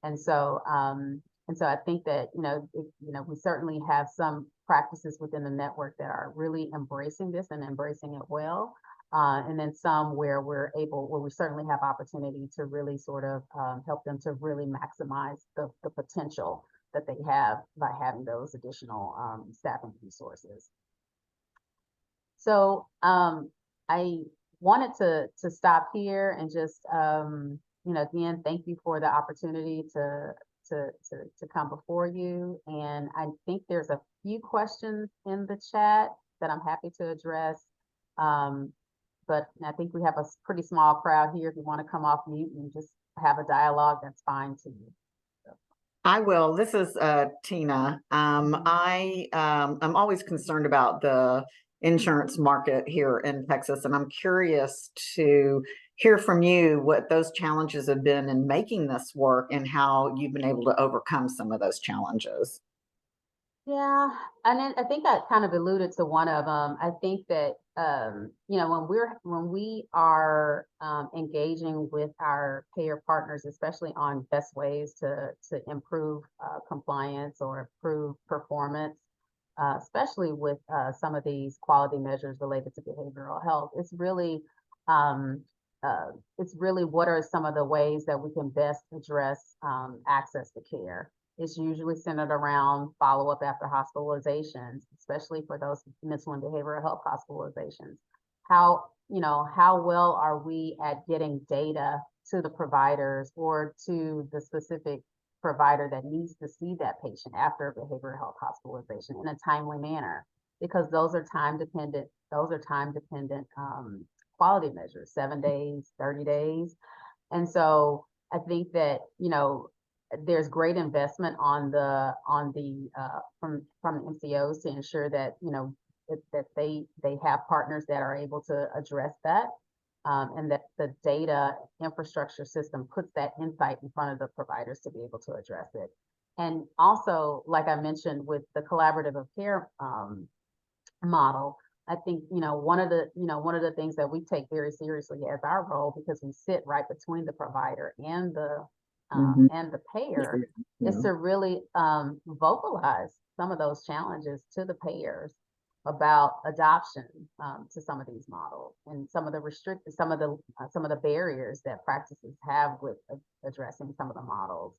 And so I think that, we certainly have some practices within the network that are really embracing this and embracing it well. And then some where where we certainly have opportunity to really sort of help them to really maximize the potential that they have by having those additional staffing resources. So I wanted to stop here and just, again, thank you for the opportunity to come before you. And I think there's a few questions in the chat that I'm happy to address. But I think we have a pretty small crowd here. If you want to come off mute and just have a dialogue, that's fine too. I will. This is Tina. I'm always concerned about the insurance market here in Texas, and I'm curious to hear from you what those challenges have been in making this work and how you've been able to overcome some of those challenges. Yeah, and then I think I kind of alluded to one of them. I think that when we are engaging with our payer partners, especially on best ways to improve compliance or improve performance, especially with some of these quality measures related to behavioral health, it's really what are some of the ways that we can best address access to care. It's usually centered around follow-up after hospitalizations, especially for those mental and behavioral health hospitalizations. How well are we at getting data to the providers or to the specific provider that needs to see that patient after a behavioral health hospitalization in a timely manner? Because those are time dependent quality measures, 7 days, 30 days. And so I think that, there's great investment from MCOs to ensure that, that they have partners that are able to address that, and that the data infrastructure system puts that insight in front of the providers to be able to address it. And also, like I mentioned, with the collaborative of care model, I think, one of the things that we take very seriously as our role, because we sit right between the provider and the payer, is to really vocalize some of those challenges to the payers about adoption to some of these models and some of the barriers that practices have with addressing some of the models.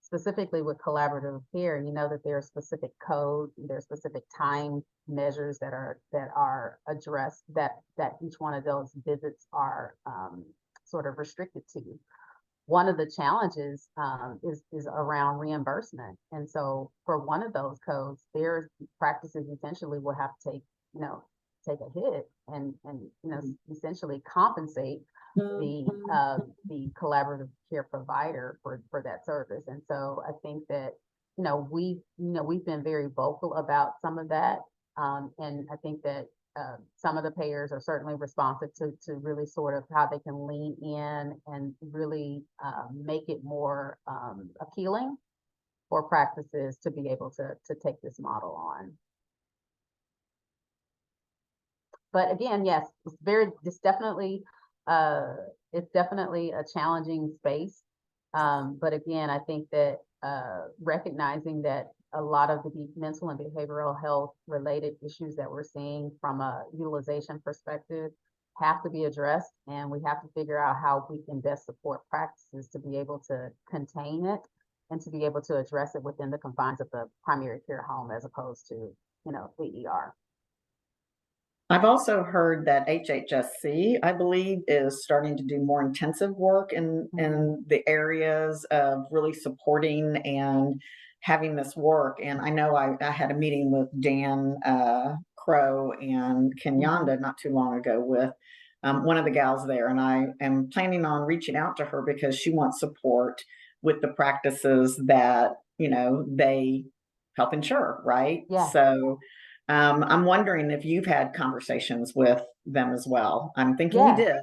specifically with collaborative care, you know that there are specific codes, there are specific time measures that are addressed, that each one of those visits are sort of restricted to. One of the challenges is around reimbursement. And so for one of those codes, their practices essentially will have to take a hit and essentially compensate the collaborative care provider for that service. And so I think that we've been very vocal about some of that, and I think that some of the payers are certainly responsive to really sort of how they can lean in and really make it more appealing for practices to be able to take this model on. But again, yes, it's definitely a challenging space. But again, I think that recognizing that a lot of the mental and behavioral health related issues that we're seeing from a utilization perspective have to be addressed, and we have to figure out how we can best support practices to be able to contain it and to be able to address it within the confines of the primary care home as opposed to, the ER. I've also heard that HHSC, I believe, is starting to do more intensive work in the areas of really supporting and having this work. And I know I had a meeting with Dan Crow and Kenyanda not too long ago with one of the gals there. And I am planning on reaching out to her because she wants support with the practices that, they help insure, right? Yeah. So I'm wondering if you've had conversations with them as well. I'm thinking you did.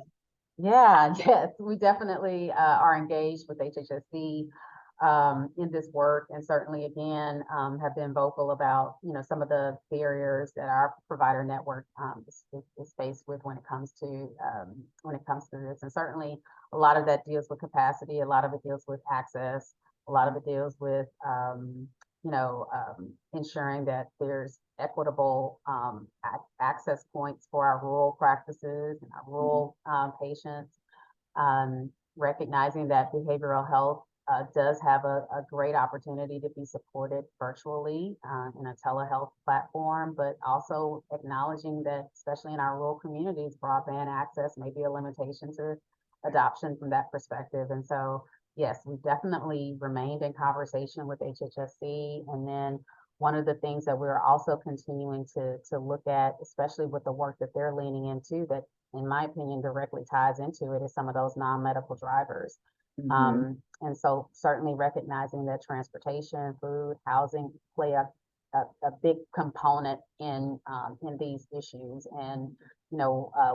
Yeah, yes, we definitely are engaged with HHSC in this work, and certainly again have been vocal about some of the barriers that our provider network is faced with when it comes to this, and certainly a lot of that deals with capacity, a lot of it deals with access, a lot of it deals with ensuring that there's equitable access points for our rural practices and our rural patients, recognizing that behavioral health does have a great opportunity to be supported virtually in a telehealth platform, but also acknowledging that, especially in our rural communities, broadband access may be a limitation to adoption from that perspective. And so, yes, we've definitely remained in conversation with HHSC. And then one of the things that we're also continuing to look at, especially with the work that they're leaning into, that in my opinion directly ties into it, is some of those non-medical drivers. And so certainly recognizing that transportation, food, housing play a big component in these issues. And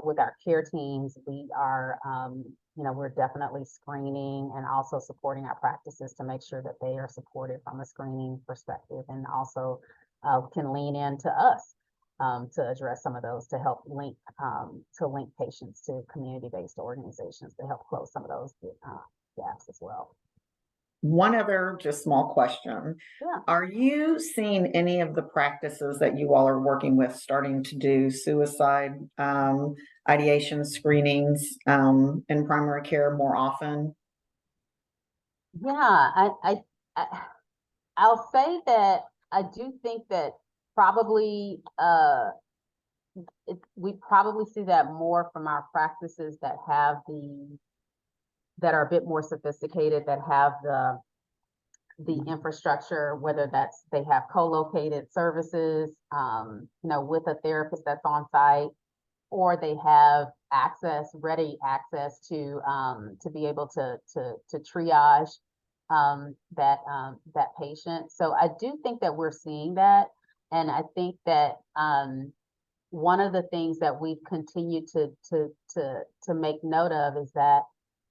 with our care teams, we are we're definitely screening and also supporting our practices to make sure that they are supported from a screening perspective, and also can lean into us to address some of those, to help link patients to community-based organizations to help close some of those gaps as well. One other just small question. Yeah. Are you seeing any of the practices that you all are working with starting to do suicide ideation screenings in primary care more often? Yeah, I'll say that I do think that probably we probably see that more from our practices that are a bit more sophisticated, that have the infrastructure, whether that's they have co-located services, with a therapist that's on site, or they have ready access to be able to triage that patient. So I do think that we're seeing that, and I think that one of the things that we've continued to make note of is that,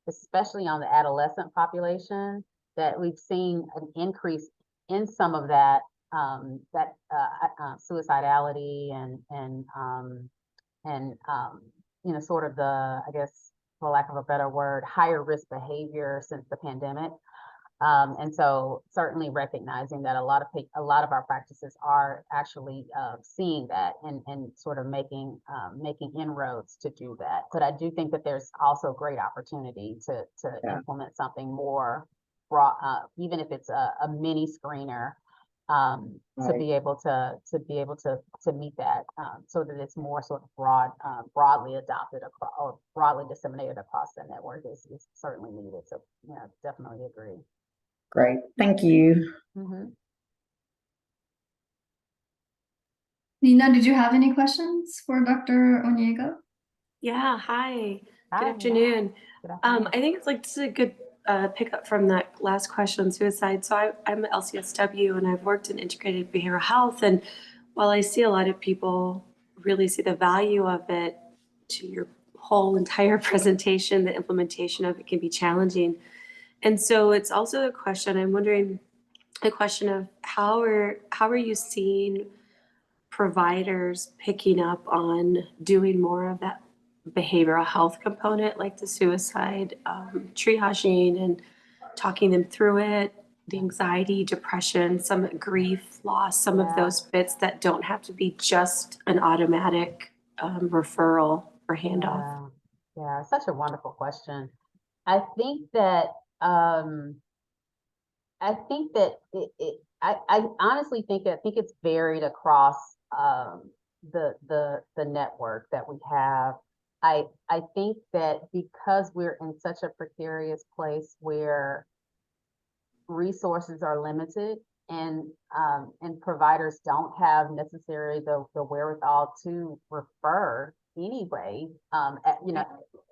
especially on the adolescent population, that we've seen an increase in some of that suicidality and sort of the, I guess, for lack of a better word, higher risk behavior since the pandemic. And so certainly recognizing that a lot of our practices are actually seeing that and sort of making inroads to do that. But I do think that there's also great opportunity to implement something more broad, even if it's a mini screener, to Right. be able to meet that, so that it's more sort of broadly adopted across, or broadly disseminated across the network is certainly needed. So yeah, definitely agree. Great. Thank you. Mhm. Nina, did you have any questions for Dr. Onyego? Yeah, hi. Hi, Good afternoon. good afternoon. I think it's like this is a good pickup from that last question on suicide. So I'm an LCSW and I've worked in integrated behavioral health. And while I see a lot of people really see the value of it, to your whole entire presentation, the implementation of it can be challenging. And so it's also a question, I'm wondering, a question of how are you seeing providers picking up on doing more of that behavioral health component, like the suicide triaging and talking them through it, the anxiety, depression, some grief, loss, some of those bits that don't have to be just an automatic referral or handoff. Yeah, such a wonderful question. I think that I honestly think it's varied across the network that we have. I think that because we're in such a precarious place where resources are limited, and providers don't have necessarily the wherewithal to refer anyway,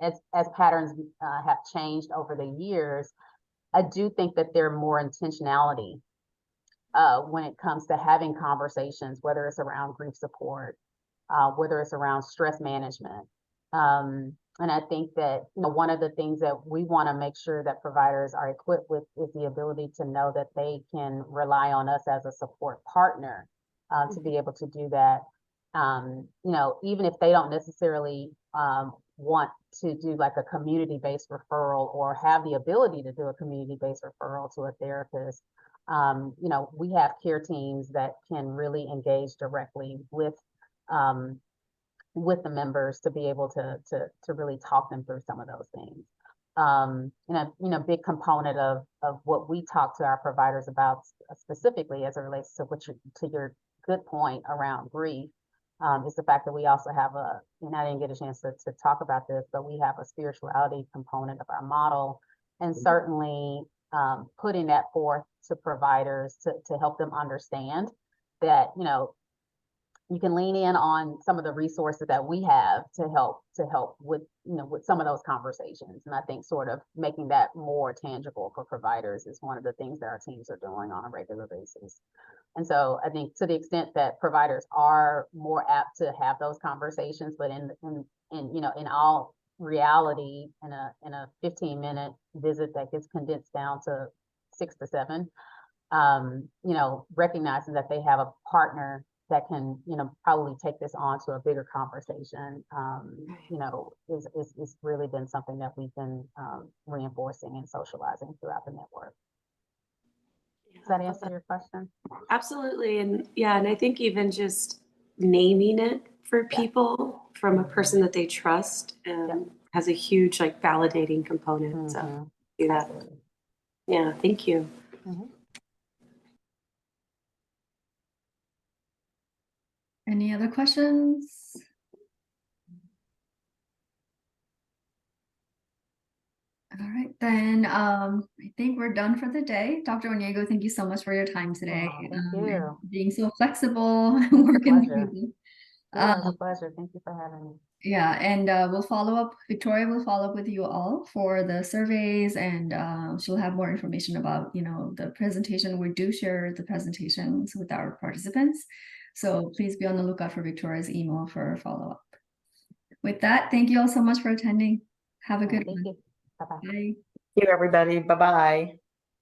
as patterns have changed over the years. I do think that there are more intentionality when it comes to having conversations, whether it's around grief support, whether it's around stress management. And I think that, one of the things that we want to make sure that providers are equipped with is the ability to know that they can rely on us as a support partner to be able to do that. Even if they don't necessarily want to do like a community-based referral or have the ability to do a community-based referral to a therapist, we have care teams that can really engage directly with the members to be able to really talk them through some of those things. Big component of what we talk to our providers about specifically as it relates to your good point around grief, is the fact that we also have and I didn't get a chance to talk about this, but we have a spirituality component of our model, and certainly putting that forth to providers to help them understand that, you can lean in on some of the resources that we have to help with, with some of those conversations. And I think sort of making that more tangible for providers is one of the things that our teams are doing on a regular basis. And so I think to the extent that providers are more apt to have those conversations, but in all reality, in a 15-minute visit that gets condensed down to 6 to 7, recognizing that they have a partner that can, probably take this on to a bigger conversation, is really been something that we've been reinforcing and socializing throughout the network. Does that answer your question? Absolutely. And yeah, and I think even just naming it for people from a person that they trust has a huge like validating component. So do that. Yeah, thank you. Any other questions? All right, then I think we're done for the day. Dr. Onyego, thank you so much for your time today. Thank you. Being so flexible, working with people. Yeah, it was a pleasure. Thank you for having me. Yeah, and we'll follow up. Victoria will follow up with you all for the surveys, and she'll have more information about, the presentation. We do share the presentations with our participants. So please be on the lookout for Victoria's email for follow-up. With that, thank you all so much for attending. Have a good one. Thank you. Bye-bye. Bye. Thank you, everybody. Bye-bye.